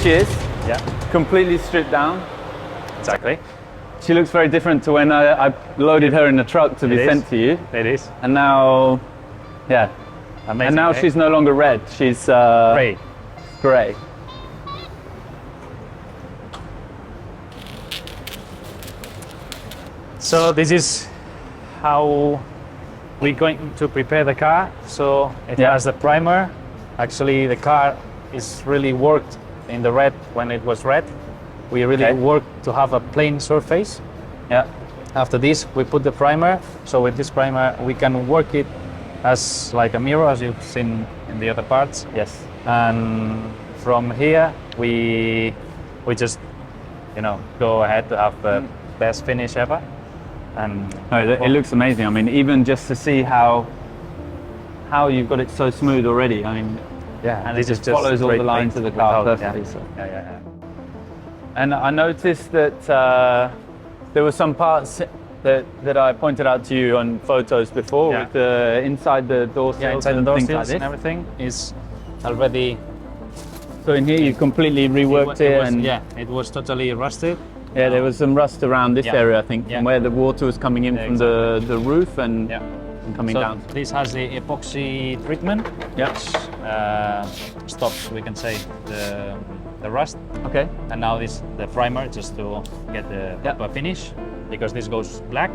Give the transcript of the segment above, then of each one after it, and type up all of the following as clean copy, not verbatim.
she is. Yeah, Completely stripped down. exactly. She looks very different to when I loaded her in the truck to be sent to you. It is. And now, yeah. Amazing. And now she's no longer red. She's Great. grey. So this is how we're going to prepare the car. So it has the primer. Actually, the car is really worked in the red when it was red. We really worked to have a plain surface. Yeah. After this, we put the primer. So with this primer, we can work it as like a mirror, as you've seen in the other parts. Yes. And from here, we just, go ahead to have the best finish ever. And it looks amazing. I mean, even just to see how you've got it so smooth already. I mean, yeah, and it just follows all the lines of the car perfectly. Yeah. So. Yeah. And I noticed that there were some parts that I pointed out to you on photos before, with the inside the door seals, inside the door seals like and everything is already. So in here you completely reworked it. It was totally rusted. Yeah, there was some rust around this area, I think, from where the water was coming in from the roof and coming down. This has the epoxy treatment, which stops, we can say, the rust. Okay. And now the primer, just to get the proper finish, because this goes black.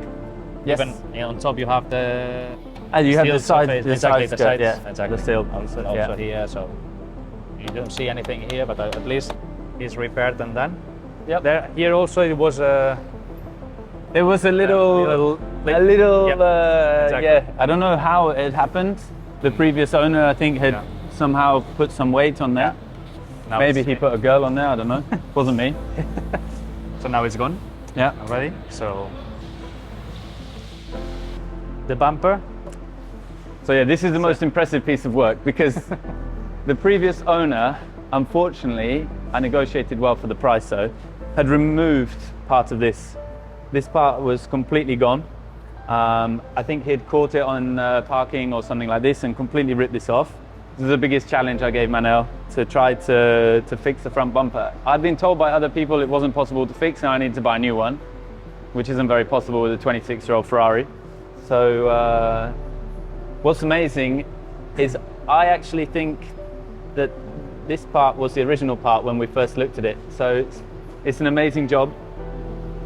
Yes. Even on top you have the. And you have the side, exactly, the sides, exactly. The seal. Also here, so you don't see anything here, but at least it's repaired and done. Yep. Here also it was there was a little, exactly. I don't know how it happened. The previous owner, I think, had somehow put some weight on there. Now maybe he put a girl on there, I don't know. Wasn't me. So now it's gone. Yeah. Already. So the bumper. So yeah, this is the most impressive piece of work, because the previous owner, unfortunately, I negotiated well for the price, so had removed part of this. This part was completely gone. I think he'd caught it on parking or something like this and completely ripped this off. This is the biggest challenge I gave Manel, to try to fix the front bumper. I'd been told by other people it wasn't possible to fix and I needed to buy a new one, which isn't very possible with a 26-year-old Ferrari. So what's amazing is I actually think that this part was the original part when we first looked at it. So it's an amazing job,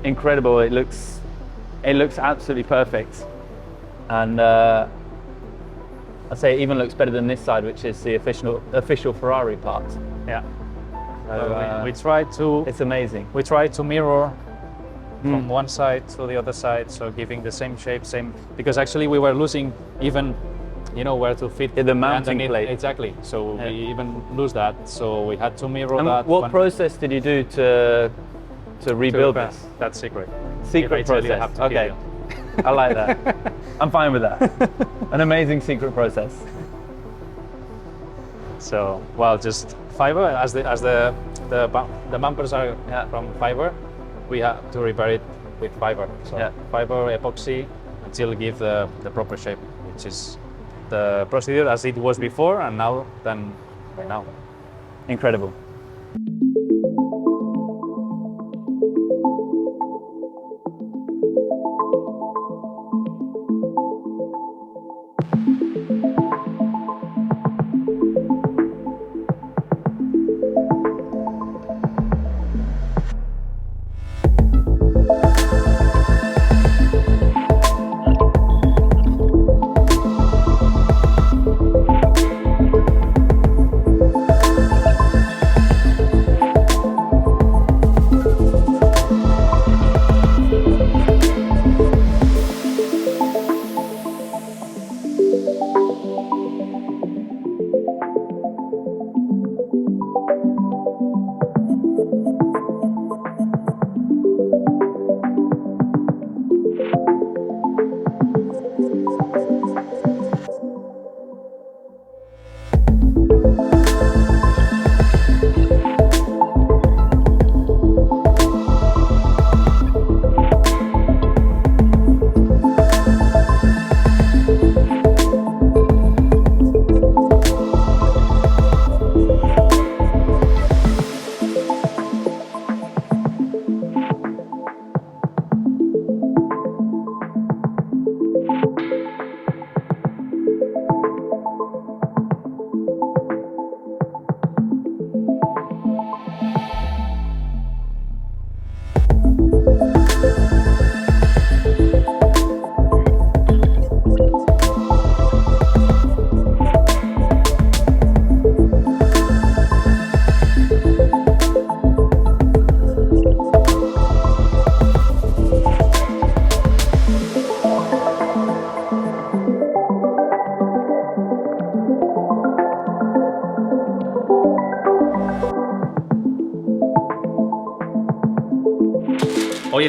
incredible. It looks absolutely perfect, and I'd say it even looks better than this side, which is the official Ferrari part. Yeah. So, we tried to. It's amazing. We tried to mirror from one side to the other side, so giving the same shape, because actually we were losing even. Where to fit the mounting plate. Exactly. So we even lose that. So we had to mirror that. What process did you do to rebuild this? That's secret. Secret process. Okay. I like that. I'm fine with that. An amazing secret process. So just fiber, as the bumpers are from fiber, we have to repair it with fiber. So fiber epoxy until give the proper shape, which is the procedure as it was before and now than right now. Incredible.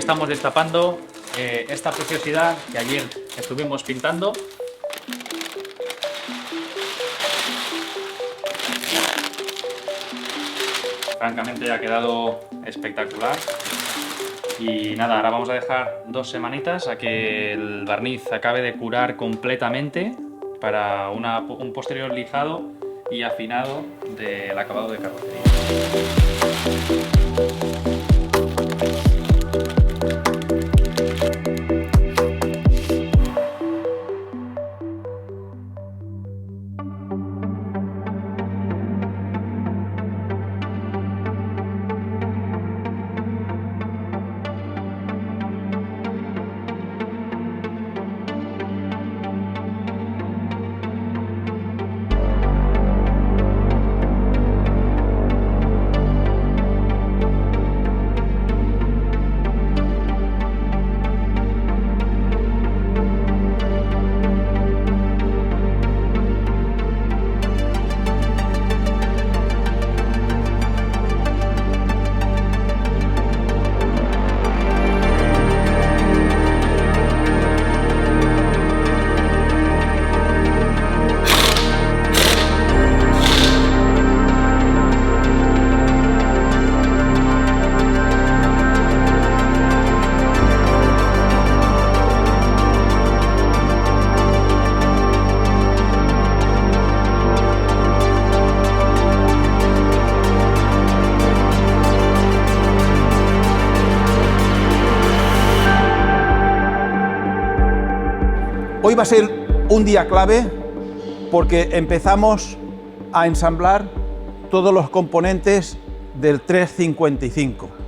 estamos destapando esta preciosidad que ayer estuvimos pintando. Francamente ha quedado espectacular. Y nada, ahora vamos a dejar 2 semanitas a que el barniz acabe de curar completamente para un posterior lijado y afinado del acabado de carrocería. Hoy va a ser un día clave porque empezamos a ensamblar todos los componentes del 355.